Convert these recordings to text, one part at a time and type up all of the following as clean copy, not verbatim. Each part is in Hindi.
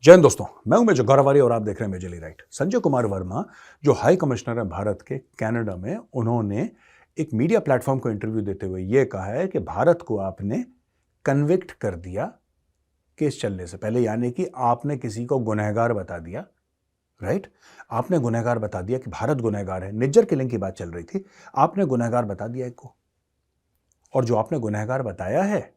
जय हिंद दोस्तों, मैं हूं मेजर गौरवारी और आप देख रहे हैं मेजरली राइट। संजय कुमार वर्मा जो हाई कमिश्नर है भारत के कनाडा में, उन्होंने एक मीडिया प्लेटफॉर्म को इंटरव्यू देते हुए यह कहा है कि भारत को आपने कन्विक्ट कर दिया केस चलने से पहले, यानी कि आपने किसी को गुनहगार बता दिया। राइट, आपने गुनहगार बता दिया कि भारत गुनहगार है। निज्जर किलिंग की बात चल रही थी, आपने गुनहगार बता दिया एक को, और जो आपने गुनहगार बताया है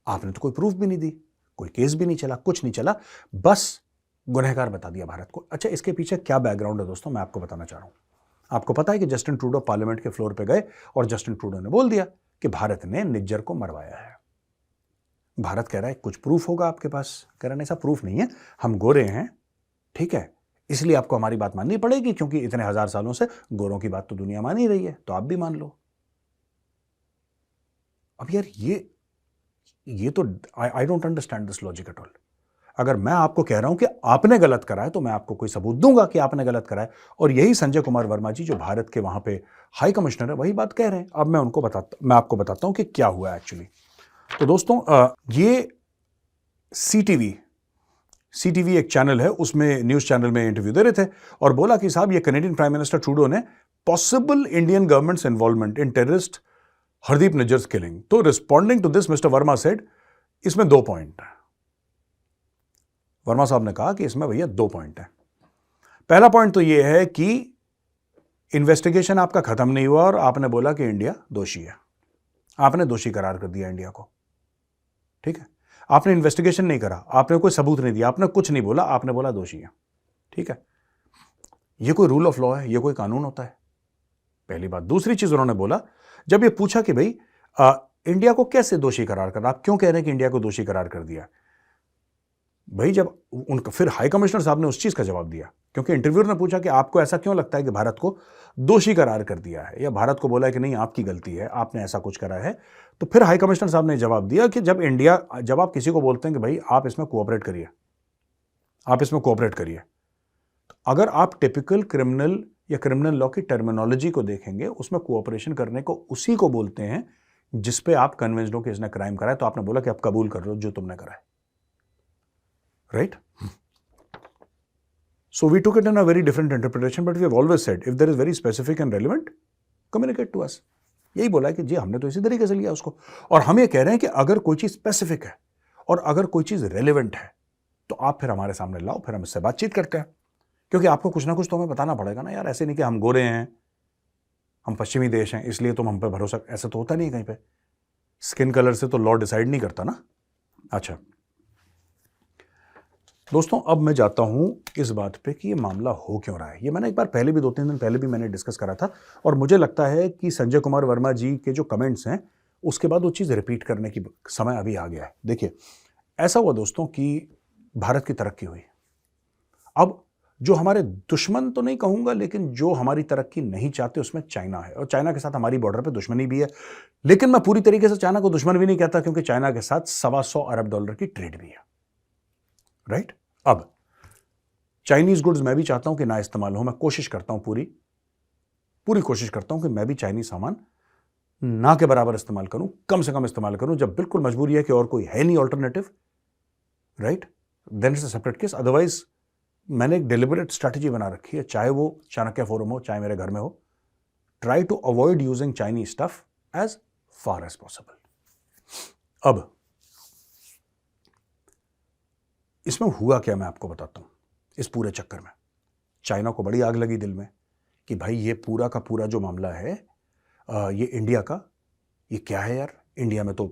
आपने तो कोई प्रूफ भी नहीं दी, कोई केस भी नहीं चला, कुछ नहीं चला, बस गुनहगार बता दिया भारत को। अच्छा, इसके पीछे क्या बैकग्राउंड है दोस्तों, मैं आपको बताना चाह रहा हूं। आपको पता है कि जस्टिन ट्रूडो पार्लियामेंट के फ्लोर पे गए और जस्टिन ट्रूडो ने बोल दिया कि भारत ने निज्जर को मरवाया है। भारत कह रहा है कुछ प्रूफ होगा आपके पास, कह रहा है ऐसा प्रूफ नहीं है, हम गोरे हैं, ठीक है, इसलिए आपको हमारी बात माननी पड़ेगी, क्योंकि इतने हजार सालों से गोरों की बात तो दुनिया मान ही रही है, तो आप भी मान लो। अब यार ये तो I don't understand this logic at all. अगर मैं आपको कह रहा हूं कि आपने गलत करा है तो मैं आपको कोई सबूत दूंगा कि आपने गलत करा है, और यही संजय कुमार वर्मा जी जो भारत के वहां पे हाई कमिश्नर है वही बात कह रहे हैं। अब मैं आपको बताता हूं कि क्या हुआ एक्चुअली। तो दोस्तों, ये सीटीवी एक चैनल है, उसमें न्यूज चैनल में इंटरव्यू दे रहे थे और बोला कि साहब ये कनेडियन प्राइम मिनिस्टर ट्रूडो ने possible Indian government's involvement in terrorist Hardeep Nijjar killing. तो responding to this mister Verma said इसमें 2 पॉइंट है। वर्मा साहब ने कहा कि इसमें भैया 2 पॉइंट है। पहला पॉइंट तो यह है कि इन्वेस्टिगेशन आपका खत्म नहीं हुआ और आपने बोला कि इंडिया दोषी है, आपने दोषी करार कर दिया इंडिया को, ठीक है। आपने इन्वेस्टिगेशन नहीं करा, आपने कोई सबूत नहीं दिया, आपने कुछ नहीं बोला, आपने बोला दोषी है, ठीक है। यह कोई रूल ऑफ लॉ है, यह कोई कानून होता है, पहली बात। दूसरी चीज उन्होंने बोला, जब ये पूछा कि भाई इंडिया को कैसे दोषी करार कर, आप क्यों कह रहे हैं कि इंडिया को दोषी करार कर दिया भाई, जब उनका फिर हाई कमिश्नर साहब ने उस चीज का जवाब दिया, क्योंकि इंटरव्यूअर ने पूछा कि आपको ऐसा क्यों लगता है कि भारत को दोषी करार कर दिया है, या भारत को बोला है कि नहीं आपकी गलती है, आपने ऐसा कुछ करा है। तो फिर हाई कमिश्नर साहब ने जवाब दिया कि जब आप किसी को बोलते हैं कि भाई आप इसमें कोऑपरेट करिए, आप इसमें कोऑपरेट करिए, तो अगर आप टिपिकल क्रिमिनल या क्रिमिनल लॉ की टर्मिनोलॉजी को देखेंगे, उसमें कोऑपरेशन करने को उसी को बोलते हैं जिस पे आप कन्विंस्ड हो कि इसने क्राइम करा है, तो आपने बोला कि आप कबूल कर लो जो तुमने करा है। Right, so we took it in a very different interpretation, but we have always said if there is very specific and relevant, communicate to us। यही बोला है कि जी हमने तो इसी तरीके से लिया उसको, और हम ये कह रहे हैं कि अगर कोई चीज स्पेसिफिक है और अगर कोई चीज रेलिवेंट है तो आप फिर हमारे सामने लाओ, फिर हम इससे बातचीत करते हैं, क्योंकि आपको कुछ ना कुछ तो हमें बताना पड़ेगा ना यार। ऐसे नहीं कि हम गोरे हैं, हम पश्चिमी देश हैं, इसलिए तुम हम पे भरोसा, ऐसा तो होता नहीं कहीं पे। स्किन कलर से तो लॉ डिसाइड नहीं करता ना। अच्छा दोस्तों, अब मैं जाता हूं इस बात पे कि ये मामला हो क्यों रहा है। ये मैंने एक बार पहले भी 2-3 दिन पहले भी मैंने डिस्कस करा था, और मुझे लगता है कि संजय कुमार वर्मा जी के जो कमेंट्स हैं उसके बाद वो चीज़ रिपीट करने की समय अभी आ गया है। देखिए, ऐसा हुआ दोस्तों कि भारत की तरक्की हुई। अब जो हमारे दुश्मन तो नहीं कहूंगा, लेकिन जो हमारी तरक्की नहीं चाहते उसमें चाइना है, और चाइना के साथ हमारी बॉर्डर पे दुश्मनी भी है। लेकिन मैं पूरी तरीके से चाइना को दुश्मन भी नहीं कहता, क्योंकि चाइना के साथ $125 अरब की ट्रेड भी है। राइट, अब चाइनीज गुड्स मैं भी चाहता हूं कि ना इस्तेमाल हो, मैं कोशिश करता हूं, पूरी कोशिश करता हूं कि मैं भी चाइनीज सामान ना के बराबर इस्तेमाल करूं, कम से कम इस्तेमाल करूं। जब बिल्कुल मजबूरी है कि और कोई है नहीं alternative, right, then it's a separate case. Otherwise मैंने एक डिलिबरेट स्ट्रैटेजी बना रखी है, चाहे वो चाणक्य फोरम हो, चाहे मेरे घर में हो, try to avoid using Chinese stuff as far as possible. अब इसमें हुआ क्या मैं आपको बताता हूं। इस पूरे चक्कर में चाइना को बड़ी आग लगी दिल में कि भाई ये पूरा का पूरा जो मामला है ये इंडिया का, ये क्या है यार। इंडिया में तो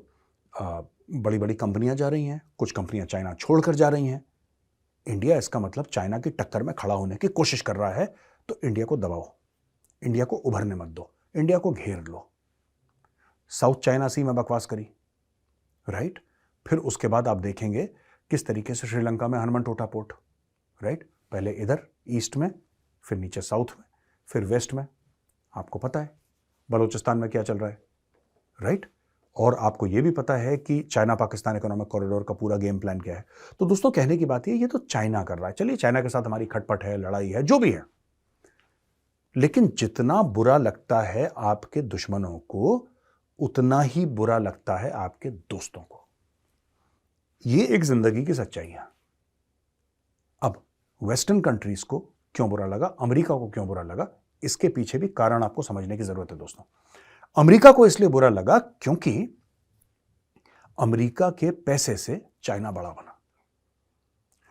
बड़ी बड़ी कंपनियां जा रही हैं, कुछ कंपनियां चाइना छोड़कर जा रही हैं। इंडिया इसका मतलब चाइना की टक्कर में खड़ा होने की कोशिश कर रहा है, तो इंडिया को दबाओ, इंडिया को उभरने मत दो, इंडिया को घेर लो। साउथ चाइना सी में बकवास करी, राइट। फिर उसके बाद आप देखेंगे किस तरीके से श्रीलंका में हनुमंटोटा पोर्ट, राइट, पहले इधर ईस्ट में, फिर नीचे साउथ में, फिर वेस्ट में। आपको पता है बलूचिस्तान में क्या चल रहा है, राइट। और आपको यह भी पता है कि चाइना पाकिस्तान इकोनॉमिक कॉरिडोर का पूरा गेम प्लान क्या है। तो दोस्तों, कहने की बात ये तो चाइना कर रहा है, चलिए चाइना के साथ हमारी खटपट है, लड़ाई है, जो भी है, लेकिन जितना बुरा लगता है आपके दुश्मनों को, उतना ही बुरा लगता है आपके दोस्तों को। ये एक जिंदगी की सच्चाई है। अब वेस्टर्न कंट्रीज को क्यों बुरा लगा, अमेरिका को क्यों बुरा लगा, इसके पीछे भी कारण आपको समझने की जरूरत है दोस्तों। अमेरिका को इसलिए बुरा लगा क्योंकि अमेरिका के पैसे से चाइना बड़ा बना,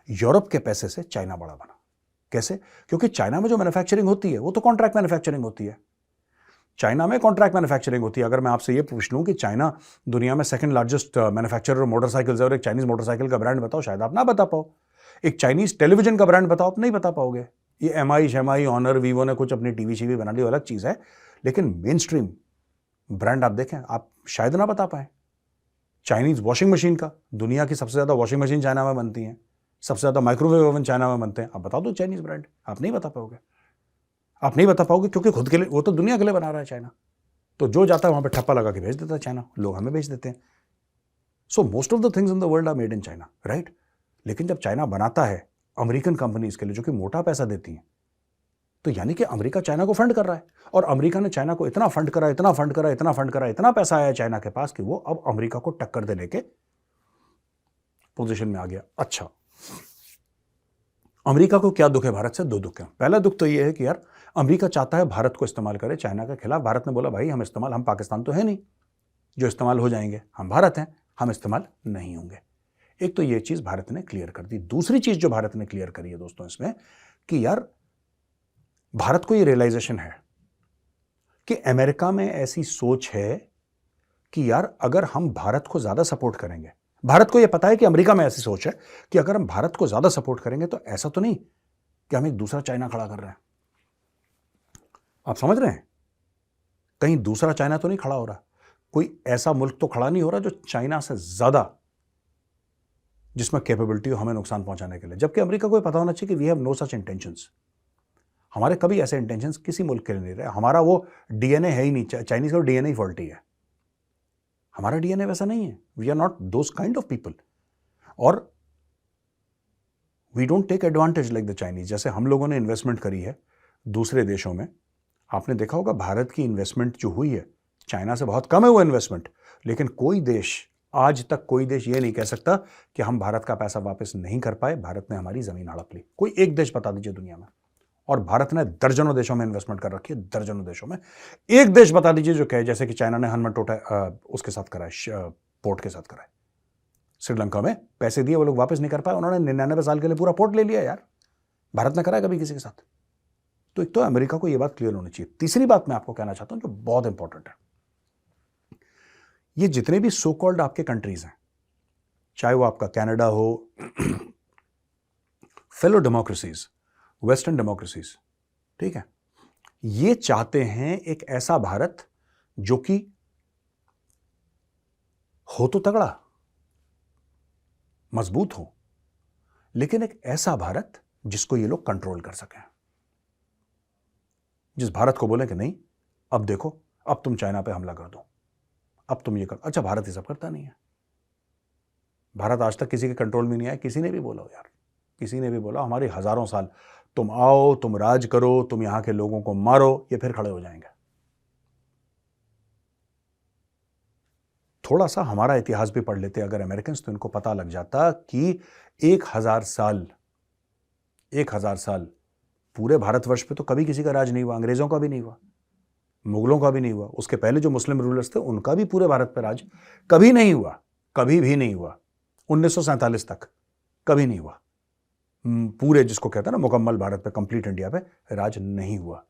यूरोप के पैसे से चाइना बड़ा बना। कैसे? क्योंकि चाइना में जो मैन्युफैक्चरिंग होती है वो तो कॉन्ट्रैक्ट मैन्युफैक्चरिंग होती है। चाइना में कॉन्ट्रैक्ट मैन्युफैक्चरिंग होती है। अगर मैं आपसे ये पूछ लूं कि चाइना दुनिया में सेकंड लार्जेस्ट मैन्युफैक्चरर मोटरसाइकिल्स है और एक चाइनीज मोटरसाइकिल का ब्रांड बताओ, शायद आप ना बता पाओ। एक चाइनीज टेलीविजन का ब्रांड बताओ, आप नहीं बता पाओगे। ये एमआई शेमआई ऑनर वीवो ने कुछ अपनी टीवी शीवी बना ली, अलग चीज है, लेकिन मेन स्ट्रीम ब्रांड आप देखें, आप शायद ना बता पाए। चाइनीज वॉशिंग मशीन का, दुनिया की सबसे ज्यादा वॉशिंग मशीन चाइना में बनती है, सबसे ज्यादा माइक्रोवेव ओवन चाइना में बनते हैं, आप बता दो चाइनीज ब्रांड, आप नहीं बता पाओगे। आप नहीं बता पाओगे क्योंकि खुद के लिए, वो तो दुनिया के लिए बना रहा है चाइना, तो जो जाता है वहां पे ठप्पा लगा के भेज देता है चाइना, लोग हमें भेज देते हैं। So most of the things in the world are made in China, right. लेकिन जब चाइना बनाता है अमेरिकन कंपनीज के लिए जो कि मोटा पैसा देती हैं, तो यानी कि अमेरिका चाइना को फंड कर रहा है, और अमेरिका ने चाइना को इतना फंड करा, इतना फंड करा, इतना फंड करा, इतना पैसा आया चाइना के पास कि वो अब अमेरिका को टक्कर देने के पोजीशन में आ गया। अच्छा, अमेरिका को क्या दुख है भारत से? दो दुख है। पहला दुख तो ये है कि यार अमेरिका चाहता है भारत को इस्तेमाल करे चाइना के खिलाफ। भारत ने बोला भाई हम पाकिस्तान तो है नहीं जो इस्तेमाल हो जाएंगे, हम भारत हैं, हम इस्तेमाल नहीं होंगे। एक तो ये चीज भारत ने क्लियर कर दी। दूसरी चीज जो भारत ने क्लियर करी है दोस्तों इसमें, कि यार भारत को ये रियलाइजेशन है कि अमेरिका में ऐसी सोच है कि यार अगर हम भारत को ज्यादा सपोर्ट करेंगे, भारत को यह पता है कि अमेरिका में ऐसी सोच है कि अगर हम भारत को ज्यादा सपोर्ट करेंगे तो ऐसा तो नहीं कि हम एक दूसरा चाइना खड़ा कर रहे हैं। आप समझ रहे हैं? कहीं दूसरा चाइना तो नहीं खड़ा हो रहा, कोई ऐसा मुल्क तो खड़ा नहीं हो रहा जो चाइना से ज्यादा जिसमें कैपेबिलिटी हो हमें नुकसान पहुंचाने के लिए। जबकि अमेरिका को पता होना चाहिए कि we have no such intentions, हमारे कभी ऐसे इंटेंशंस किसी मुल्क के लिए नहीं रहे। हमारा वो डीएनए है ही नहीं, चाइनीज का डीएनए ही फॉल्टी है, हमारा डीएनए वैसा नहीं है। We are not those kind of people, और we don't take advantage like the Chinese. जैसे हम लोगों ने इन्वेस्टमेंट करी है दूसरे देशों में, आपने देखा होगा भारत की इन्वेस्टमेंट जो हुई है चाइना से बहुत कम है वो इन्वेस्टमेंट, लेकिन कोई देश, आज तक कोई देश ये नहीं कह सकता कि हम भारत का पैसा वापस नहीं कर पाए, भारत ने हमारी जमीन हड़प ली। कोई एक देश बता दीजिए दुनिया में। और भारत ने दर्जनों देशों में इन्वेस्टमेंट कर रखी है, दर्जनों देशों में। एक देश बता दीजिए जो कहे, जैसे कि चाइना ने हनुमान उसके साथ कराए, पोर्ट के साथ कराए, श्रीलंका में पैसे दिए, वो लोग वापस नहीं कर पाए, उन्होंने 99 साल के लिए पूरा पोर्ट ले लिया यार। भारत ने कराया कभी किसी के साथ? तो एक तो अमेरिका को यह बात क्लियर होनी चाहिए। तीसरी बात मैं आपको कहना चाहता हूं जो बहुत इंपॉर्टेंट है, ये जितने भी सो कॉल्ड आपके कंट्रीज हैं, चाहे वो आपका कनाडा हो, फेलो डेमोक्रेसीज, वेस्टर्न डेमोक्रेसीज, ठीक है, ये चाहते हैं एक ऐसा भारत जो कि हो तो तगड़ा, मजबूत हो, लेकिन एक ऐसा भारत जिसको ये लोग कंट्रोल कर सकें, जिस भारत को बोले कि नहीं अब देखो, अब तुम चाइना पे हमला कर दो, अब तुम ये कर। अच्छा, भारत ये सब करता नहीं है। भारत आज तक किसी के कंट्रोल में नहीं आया। किसी ने भी बोला यार, किसी ने भी बोला हमारे हजारों साल तुम आओ, तुम राज करो, तुम यहां के लोगों को मारो, ये फिर खड़े हो जाएंगे। थोड़ा सा हमारा इतिहास भी पढ़ लेते अगर अमेरिकन, तो इनको पता लग जाता कि 1000 साल पूरे भारतवर्ष पे तो कभी किसी का राज नहीं हुआ। अंग्रेजों का भी नहीं हुआ, मुगलों का भी नहीं हुआ, उसके पहले जो मुस्लिम रूलर्स थे उनका भी पूरे भारत पर राज कभी नहीं हुआ, कभी भी नहीं हुआ। 1947 तक कभी नहीं हुआ। पूरे जिसको कहते हैं ना मुकम्मल भारत पे, कंप्लीट इंडिया पे राज नहीं हुआ।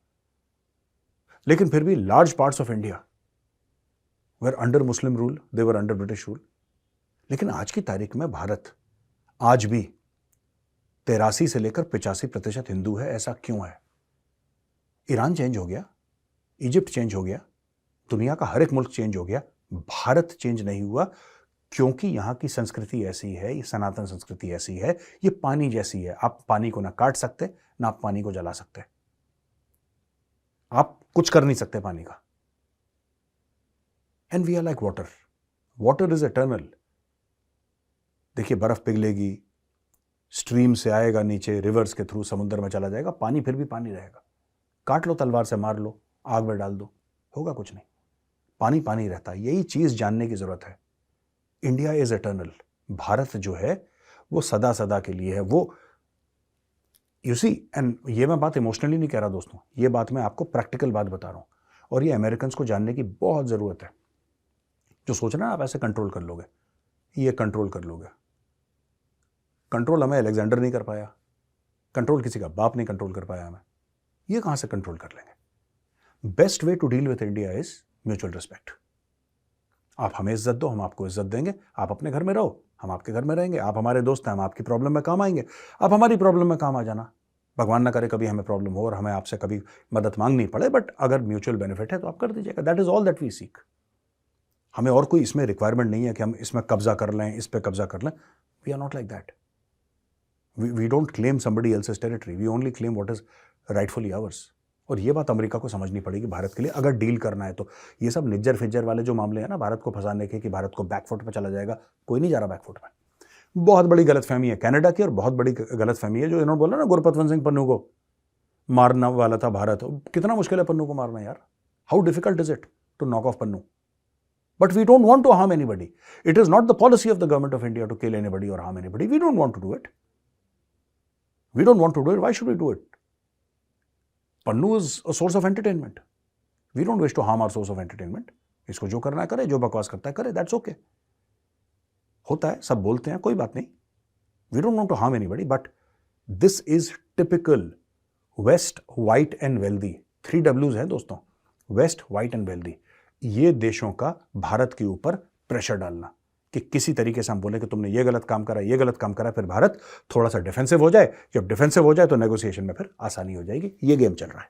लेकिन फिर भी large parts of India were under Muslim rule, they were under British rule. लेकिन आज की तारीख में भारत आज भी 83 से लेकर 85% हिंदू है। ऐसा क्यों है? ईरान चेंज हो गया, इजिप्ट चेंज हो गया, दुनिया का हर एक मुल्क चेंज हो गया, भारत चेंज नहीं हुआ, क्योंकि यहां की संस्कृति ऐसी है, ये सनातन संस्कृति ऐसी है, ये पानी जैसी है। आप पानी को ना काट सकते, ना आप पानी को जला सकते, आप कुछ कर नहीं सकते पानी का। And we are like water, water is eternal. देखिए, बर्फ पिघलेगी, स्ट्रीम से आएगा नीचे, रिवर्स के थ्रू समुद्र में चला जाएगा, पानी फिर भी पानी रहेगा। काट लो, तलवार से मार लो, आग में डाल दो, होगा कुछ नहीं, पानी पानी रहता है। यही चीज जानने की जरूरत है। इंडिया इज एटर्नल, भारत जो है वो सदा सदा के लिए है। वो यू सी, एंड ये मैं बात इमोशनली नहीं कह रहा दोस्तों, ये बात मैं आपको प्रैक्टिकल बात बता रहा हूँ, और ये अमेरिकन को जानने की बहुत ज़रूरत है। जो सोच रहे हैं आप ऐसे कंट्रोल कर लोगे, ये कंट्रोल कर लोगे। कंट्रोल हमें अलेक्जेंडर नहीं कर पाया, कंट्रोल किसी का बाप नहीं कंट्रोल कर पाया हमें, ये कहाँ से कंट्रोल कर लेंगे? Best way to deal with India is mutual respect. आप हमें इज्जत दो, हम आपको इज्जत देंगे। आप अपने घर में रहो, हम आपके घर में रहेंगे। आप हमारे दोस्त हैं, हम आपकी प्रॉब्लम में काम आएंगे। आप हमारी प्रॉब्लम में काम आ जाना। भगवान ना करे कभी हमें प्रॉब्लम हो और हमें आपसे कभी मदद मांगनी पड़े, बट अगर म्यूचुअल बेनिफिट है तो आप कर दीजिएगा। That is all that we seek. हमें और कोई इसमें रिक्वायरमेंट नहीं है कि हम इसमें कब्जा कर लें, इस पर कब्जा कर लें। We are not like that. We don't claim somebody else's territory, we only claim what is rightfully ours. और ये बात अमेरिका को समझनी पड़ेगी भारत के लिए, अगर डील करना है तो। ये सब निज्जर फिज्जर वाले जो मामले हैं ना भारत को फंसाने के, कि भारत को बैकफुट पे चला जाएगा, कोई नहीं जा रहा बैकफुट पे। बहुत बड़ी गलतफहमी है कनाडा की, और बहुत बड़ी गलतफहमी है जो इन्होंने बोला ना गुरपतवंत सिंह पन्नू को मारना वाला था भारत। कितना मुश्किल है पन्नू को मारना यार, how difficult is it to knock off Pannu? But we don't want to harm anybody. It is not the policy of the government of India to kill anybody or harm anybody. We don't want to do it. We don't want to do it. Why should we do it? Pannu is a source of entertainment. We don't wish to harm our source of entertainment. इसको जो करना है करे, जो बकवास करता है करे, that's okay. होता है, सब बोलते हैं, कोई बात नहीं. We don't want to harm anybody, but this is typical West, white and wealthy. 3 W's हैं दोस्तों. West, white and wealthy. ये देशों का भारत के ऊपर प्रेशर डालना कि किसी तरीके से हम बोले कि तुमने ये गलत काम करा, ये गलत काम करा, फिर भारत थोड़ा सा डिफेंसिव हो जाए। जब डिफेंसिव हो जाए तो नेगोशिएशन में फिर आसानी हो जाएगी। ये गेम चल रहा है।